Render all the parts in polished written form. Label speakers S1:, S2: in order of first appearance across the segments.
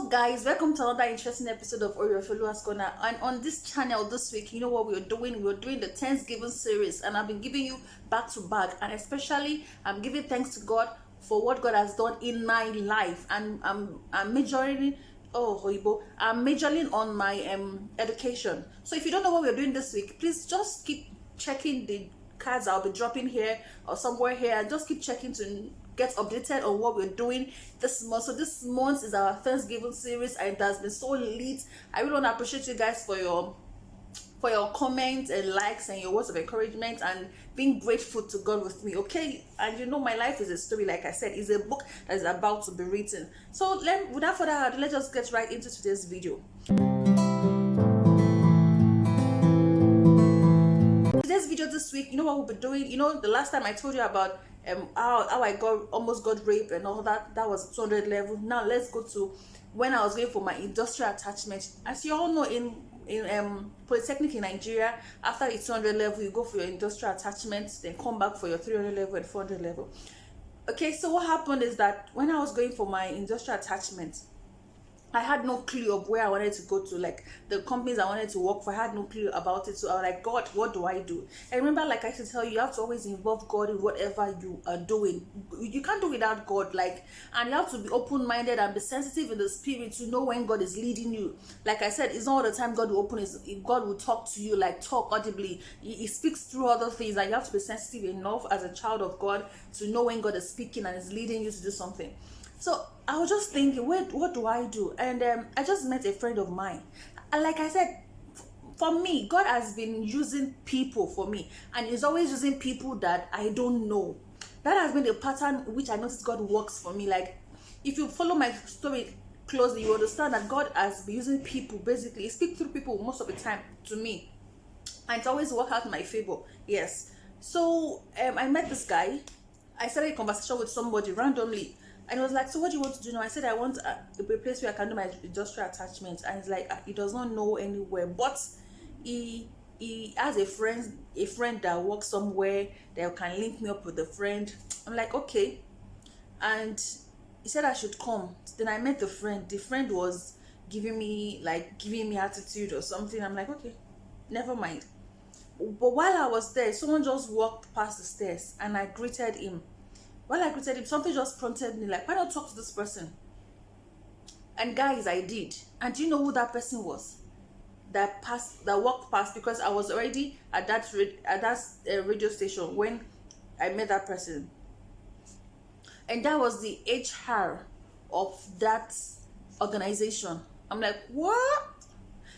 S1: Hello guys, welcome to another interesting episode of Oreo Followers Corner. And on this channel this week, you know what we're doing? We're doing the Thanksgiving series, and I've been giving you back to back, and especially I'm giving thanks to God for what God has done in my life. And I'm majoring I'm majoring on my education. So if you don't know what we're doing this week, please just keep checking the cards I'll be dropping here or somewhere here, and just keep checking to get updated on what we're doing this month. So this month is our Thanksgiving series, and it has been so lit. I really want to appreciate you guys for your comments and likes and your words of encouragement and being grateful to God with me. Okay, and you know my life is a story, like I said, is a book that is about to be written. So without further ado, let's just get right into today's video. Today's video this week, you know what we'll be doing? You know, the last time I told you about how I almost got raped and all that was 200 level. Now let's go to when I was going for my industrial attachment. As you all know, in Polytechnic in Nigeria, after the 200 level you go for your industrial attachment, then come back for your 300 level and 400 level. Okay, so what happened is that when I was going for my industrial attachment, I had no clue of where I wanted to go to, like the companies I wanted to work for. I had no clue about it. So I was like, God, what do I do? And remember, like I should tell you, you have to always involve God in whatever you are doing. You can't do without God, and you have to be open-minded and be sensitive in the spirit to know when God is leading you. Like I said, it's not all the time God will God will talk to you, like talk audibly. He speaks through other things, and you have to be sensitive enough as a child of God to know when God is speaking and is leading you to do something. So I was just thinking, what do I do? And I just met a friend of mine. And like I said, for me, God has been using people for me. And he's always using people that I don't know. That has been the pattern which I noticed God works for me. Like, if you follow my story closely, you understand that God has been using people, basically. He speaks through people most of the time to me. And it's always worked out in my favor. Yes. So I met this guy. I started a conversation with somebody randomly. And he was like, so what do you want to do now? I said, I want a place where I can do my industrial attachments. And he's like, he does not know anywhere. But he has a friend that works somewhere that can link me up with a friend. I'm like, okay. And he said I should come. Then I met the friend. The friend was giving me attitude or something. I'm like, okay, never mind. But while I was there, someone just walked past the stairs and I greeted him. While I greeted him, something just prompted me, like, why not talk to this person? And guys, I did. And do you know who that person was? That walked past, because I was already at that radio station when I met that person. And that was the HR of that organization. I'm like, what?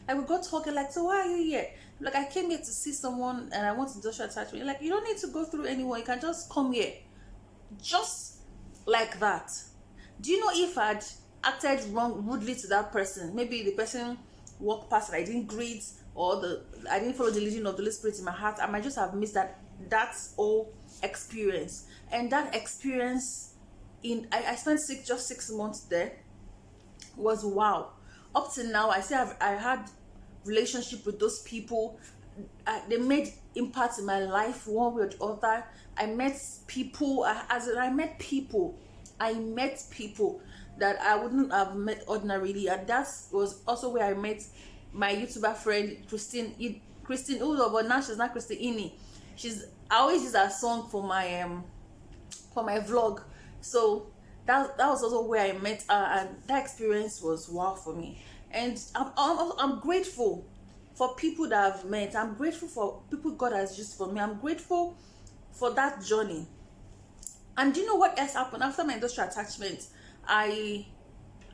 S1: And we got talking, like, so why are you here? Like, I came here to see someone and I want industrial attachment. Like, you don't need to go through anyone. You can just come here. Just like that. Do you know, if I'd acted rudely to that person, maybe the person walked past and I didn't greet, or I didn't follow the leading of the Holy Spirit in my heart, I might just have missed that's all experience. And that experience, I spent just 6 months there, was wow. Up till now, I had relationship with those people. They made impact in my life one way or the other. I met people that I wouldn't have met ordinarily, and that was also where I met my YouTuber friend Christine, but now she's not Christine. I always use her song for my vlog. So that was also where I met her, and that experience was wow for me. And I'm grateful for people that I've met. I'm grateful for people God has used for me. I'm grateful for that journey. And do you know what else happened after my industrial attachment? I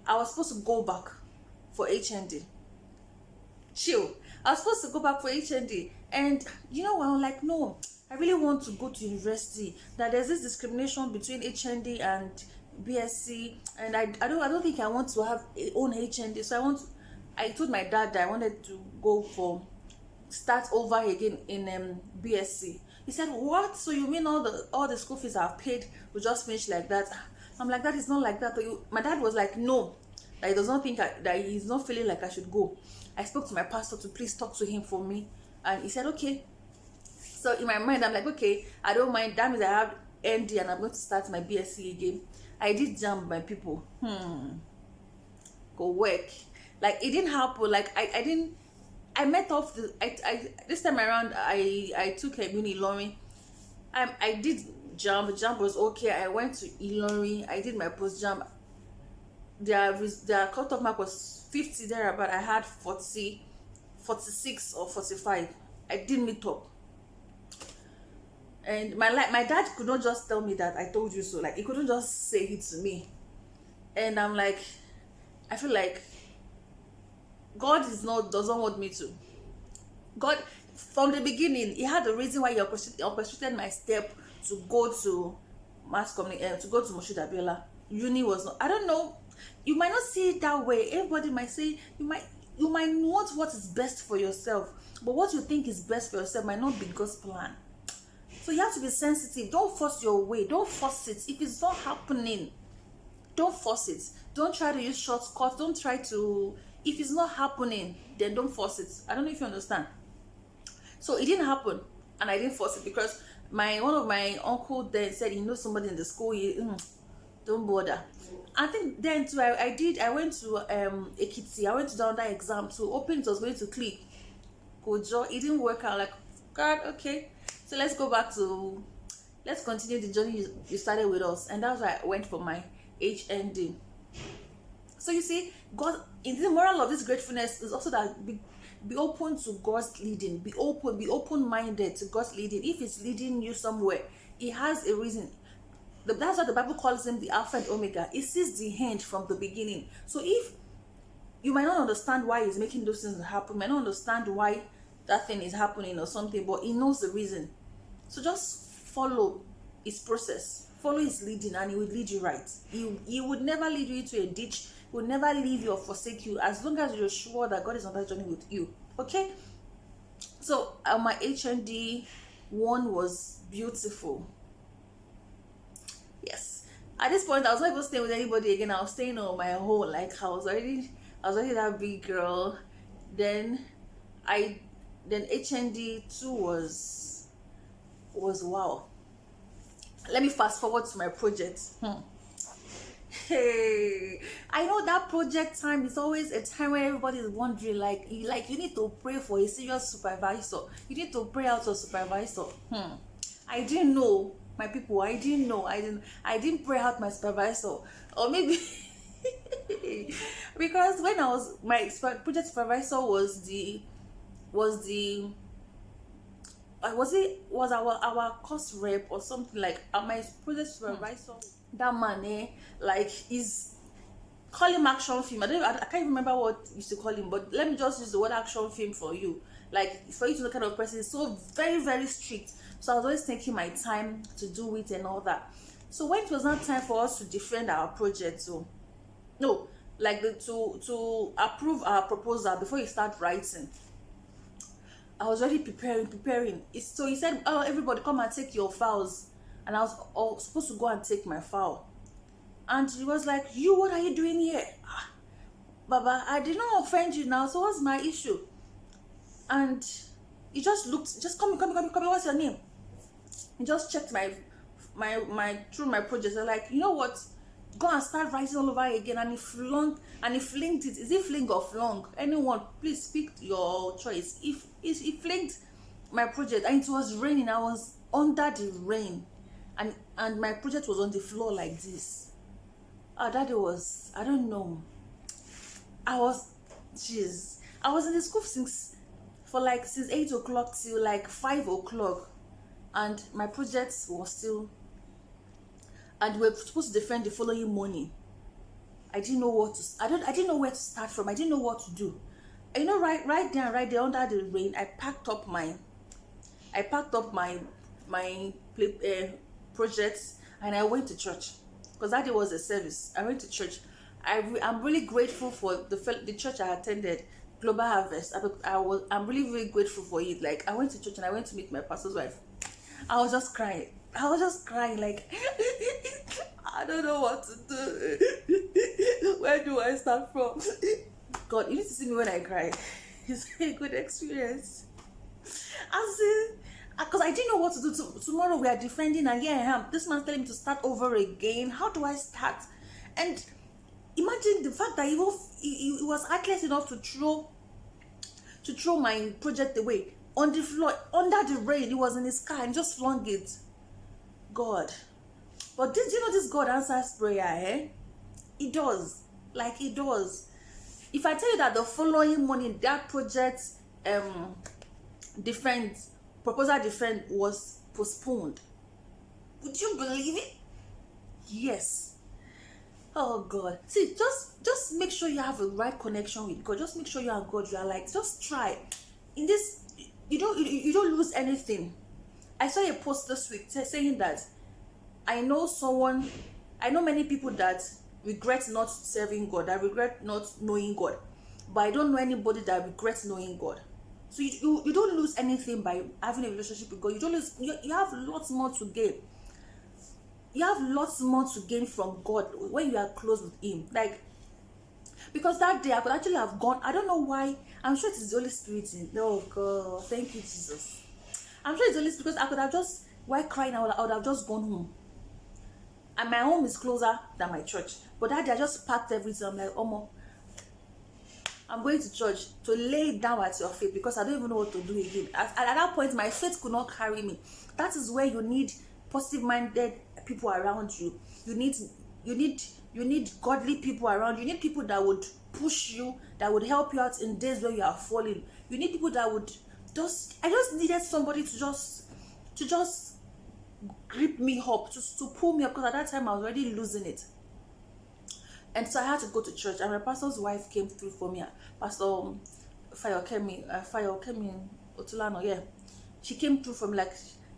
S1: was supposed to go back for HND. Chill. I was supposed to go back for HND, and you know what? I'm like, no, I really want to go to university. That there's this discrimination between HND and BSc, and I don't think I want to have a own HND. So I told my dad that I wanted to start over again in BSc. He said, what? So you mean all the school fees I've paid will just finish like that? I'm like, that is not like that. My dad was like, no, that he does not think that he's not feeling like I should go. I spoke to my pastor to please talk to him for me, and he said, okay. So in my mind, I'm like, okay, I don't mind. That means I have ND and I'm going to start my BSc again. I did jam, my people. go work. Like it didn't happen. Like I didn't. I met off the. I this time around I took a mini Ilorin. I did jump. Jump was okay. I went to Ilorin. I did my post jump. Their cutoff mark was 50 there, but I had 40, 46 or 45. I didn't meet up. And my dad could not just tell me that I told you so. Like he couldn't just say it to me. And I'm like, I feel like God doesn't want me to. God, from the beginning, he had a reason why he orchestrated my step to go to mass communication, to go to Moshood Abiola. Uni was not, I don't know. You might not see it that way. Everybody might say, you might want what is best for yourself, but what you think is best for yourself might not be God's plan. So you have to be sensitive. Don't force your way. Don't force it. If it's not happening, don't force it. Don't try to use shortcuts. Don't try to, if it's not happening, then don't force it. I don't know if you understand. So it didn't happen, and I didn't force it because one of my uncle then said he knows somebody in the school. Don't bother. I think then too I went to Ekiti. I went to down that exam to open. It was going to click. Kojo, it didn't work out. Like, God, okay. So let's continue the journey you started with us. And that's why I went for my HND. So you see, God, in the moral of this gratefulness is also that be open to God's leading. Be open-minded to God's leading. If it's leading you somewhere, it has a reason. That's what the Bible calls him, the Alpha and Omega. It sees the end from the beginning. So if you might not understand why he's making those things happen, might not understand why that thing is happening or something, but he knows the reason. So just follow his process, follow his leading, and he will lead you right. He would never lead you into a ditch. He will never leave you or forsake you, as long as you're sure that God is on that journey with you. Okay? So my HND one was beautiful. Yes. At this point, I was not even staying with anybody again. I was staying on my own. Like I was already that big girl. Then HND 2 was wow. Let me fast forward to my project. Hey, I know that project time is always a time where everybody is wondering, like you need to pray for a serious supervisor. You need to pray out a supervisor. I didn't know, my people. I didn't know. I didn't pray out my supervisor, or maybe because when I was my project supervisor was our course rep or something, like my project supervisor. That man, like is call him action film. I can't even remember what you used to call him, but let me just use the word action film for you. Like for you to know kind of person, is so very, very strict. So I was always taking my time to do it and all that. So when it was not time for us to defend our project, to approve our proposal before you start writing, I was already preparing. So he said, "Oh, everybody come and take your files." And I was supposed to go and take my file. And he was like, "You, what are you doing here?" Baba, I did not offend you now, so what's my issue? And he just looked, just come, what's your name? He just checked my through my project. I'm like, you know what? Go and start writing all over again. And he flinked it. Is it fling or flung? Anyone, please speak your choice. If he flinked my project, and it was raining, I was under the rain. And my project was on the floor like this. That was, I don't know. I was in the school since 8 o'clock till like 5 o'clock. And my project was still, and we were supposed to defend the following morning. I didn't know I didn't know where to start from. I didn't know what to do. And right there under the rain, I packed up my projects, and I went to church because that day was a service. I went to church. I'm really grateful for the church I attended, Global Harvest. I'm really, really grateful for it. Like I went to church and I went to meet my pastor's wife. I was just crying. Like I don't know what to do. Where do I start from? God, you need to see me when I cry. It's a good experience. Because I didn't know what to do. Tomorrow we are defending, and here I am. This man's telling me to start over again. How do I start? And Imagine the fact that even he was heartless enough to throw my project away on the floor under the rain. It was in his car and just flung it. God. But did you know this God answers prayer, eh? It does. Like, it does. If I tell you that the following morning that project proposal defense was postponed, would you believe it? Yes. Oh God. See, just make sure you have a right connection with God. Just make sure you are God. You are like, just try. In this, you don't lose anything. I saw a post this week saying that I know many people that regret not serving God, that regret not knowing God, but I don't know anybody that regrets knowing God. So you don't lose anything by having a relationship with God. You don't lose. You have lots more to gain. You have lots more to gain from God when you are close with Him. Like, because that day I could actually have gone. I don't know why. I'm sure it is the Holy Spirit. Oh God, thank you, Jesus. I'm sure it's the Holy Spirit, because I could have just, while crying, I would have just gone home. And my home is closer than my church. But that day I just packed everything. I'm like, Omo, I'm going to church to lay it down at your feet, because I don't even know what to do again. At that point, my faith could not carry me. That is where you need positive-minded people around you. You need godly people around you. You need people that would push you, that would help you out in days where you are falling. You need people that would I just needed somebody to just grip me up, to pull me up, because at that time I was already losing it. And so I had to go to church, and my pastor's wife came through for me. Pastor Fayokemi Otulano, yeah. She came through for me, like,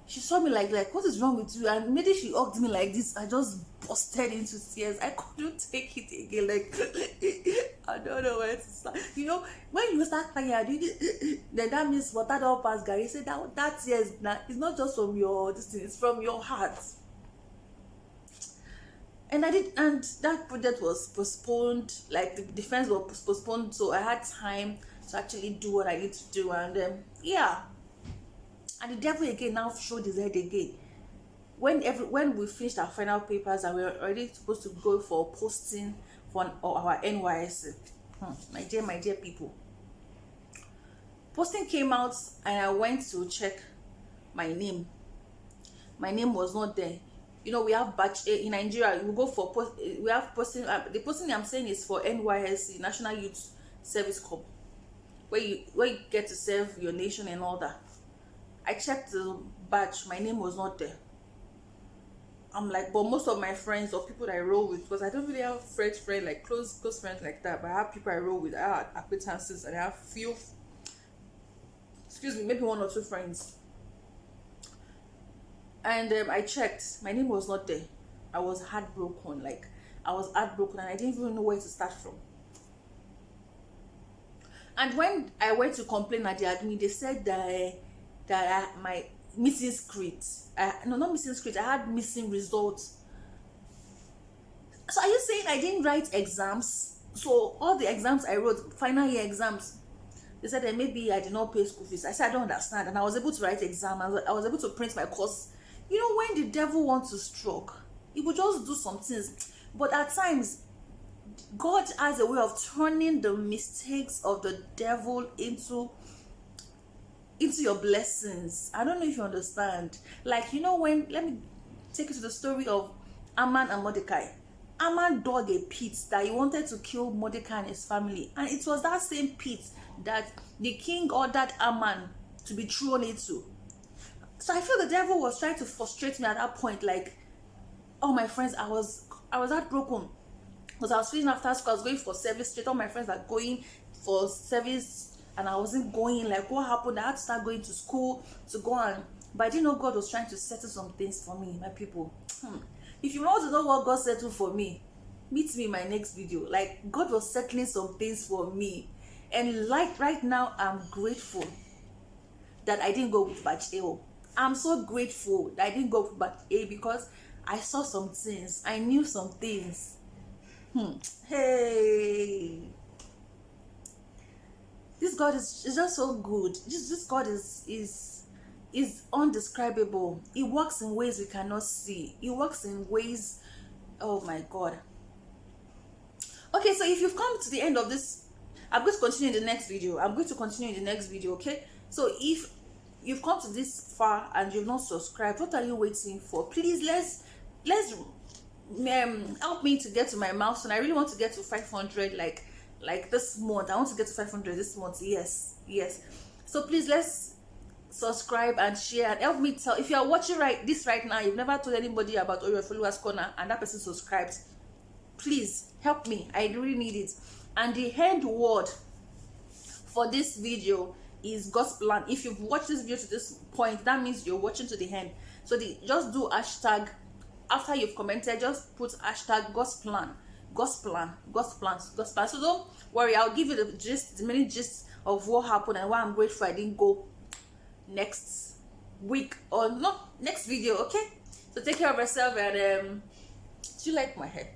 S1: she saw me like, what is wrong with you? And maybe she hugged me like this. I just busted into tears. I couldn't take it again. Like, I don't know where to start. You know, when you start crying, then that means water don't pass, Gary. He said that tears, it's not just from your distance, it's from your heart. And that project was postponed. Like, the defense was postponed, so I had time to actually do what I need to do. And yeah. And the devil again now showed his head again. When we finished our final papers and we were already supposed to go for posting for our NYSC. My dear people. Posting came out, and I went to check my name. My name was not there. You know, we have batch A in Nigeria. We go for we have posting. The posting I'm saying is for NYSC, National Youth Service Corps, where you get to serve your nation and all that. I checked the batch, my name was not there. I'm like, but most of my friends or people that I roll with, because I don't really have friends like close friends like that, but I have people I roll with. I have acquaintances, and I have maybe one or two friends. And I checked, my name was not there. I was heartbroken, and I didn't even know where to start from. And when I went to complain at the admin, they said that my missing script, not missing script, I had missing results. So are you saying I didn't write exams? So all the exams I wrote, final year exams, they said that maybe I did not pay school fees. I said I don't understand, and I was able to write exam. I was able to print my course. You know, when the devil wants to stroke, he will just do some things. But at times, God has a way of turning the mistakes of the devil into your blessings. I don't know if you understand. Like, you know, let me take you to the story of Aman and Mordecai. Aman dug a pit that he wanted to kill Mordecai and his family, and it was that same pit that the king ordered Aman to be thrown into. So I feel the devil was trying to frustrate me at that point. Like, oh, my friends, I was heartbroken, because I was feeling after school, I was going for service straight. All my friends are going for service, and I wasn't going. Like, what happened? I had to start going to school to go on. But I didn't know God was trying to settle some things for me, my people. If you want to know what God settled for me, meet me in my next video. Like, God was settling some things for me. And like right now, I'm grateful that I didn't go with batch A. I'm so grateful that I didn't go with batch A, because I saw some things. I knew some things. Hey. This God is just so good. This God is undescribable. He works in ways we cannot see. He works in ways, oh my God. Okay, so if you've come to the end of this, I'm going to continue in the next video. Okay, so if you've come to this far and you've not subscribed, what are you waiting for? Please, let's help me to get to my milestone. I really want to get to 500 like this month. I want to get to 500 this month. Yes. So please, let's subscribe and share and help me tell. If you are watching this right now, you've never told anybody about Your Followers Corner and that person subscribes, please help me. I really need it. And the end word for this video is God's plan. If you've watched this video to this point, that means you're watching to the end. So just do hashtag after you've commented. Just put hashtag God's plan. So don't worry, I'll give you the many gist of what happened and why I'm grateful I didn't go next week or not next video. Okay, so take care of yourself. And do you like my hair?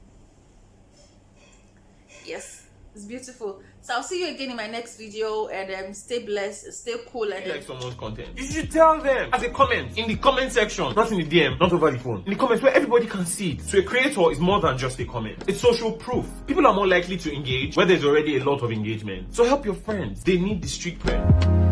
S1: Yes, it's beautiful. So I'll see you again in my next video, and stay blessed, stay cool. And
S2: like someone's content, you should tell them as a comment in the comment section, not in the DM, not over the phone, in the comments where everybody can see it. So a creator is more than just a comment, it's social proof. People are more likely to engage where there's already a lot of engagement. So help your friends, they need the street cred.